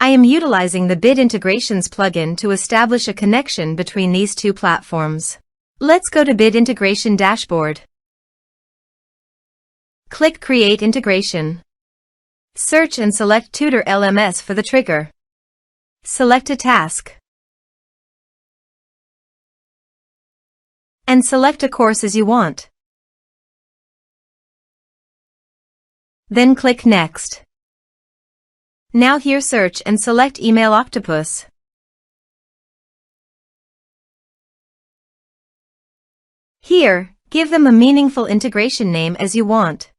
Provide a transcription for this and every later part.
I am utilizing the Bid Integrations plugin to establish a connection between these two platforms. Let's go to Bid Integration Dashboard. Click Create Integration. Search and select Tutor LMS for the trigger. Select a task. And select a course as you want. Then click Next. Now here search and select Email Octopus. Here, give them a meaningful integration name as you want.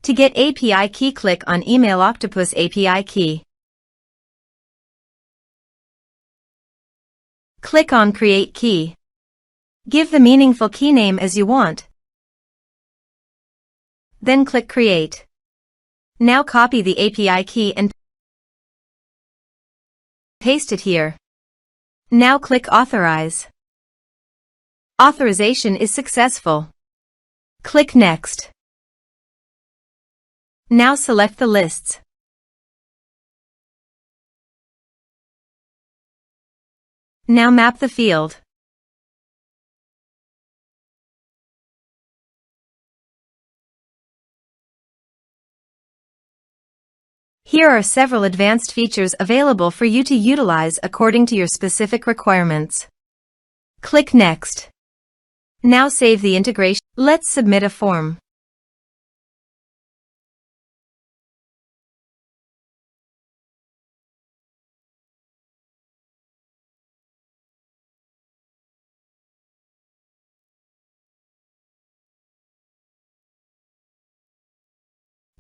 To get API key, click on Email Octopus API key. Click on Create Key. Give the meaningful key name as you want. Then click Create. Now copy the API key and paste it here. Now click Authorize. Authorization is successful. Click Next. Now select the lists. Now map the field. Here are several advanced features available for you to utilize according to your specific requirements. Click Next. Now save the integration. Let's submit a form.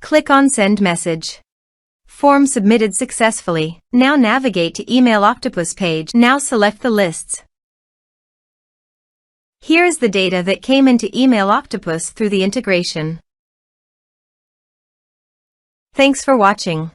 Click on Send Message. Form submitted successfully. Now navigate to Email Octopus page. Now select the lists. Here is the data that came into Email Octopus through the integration. Thanks for watching.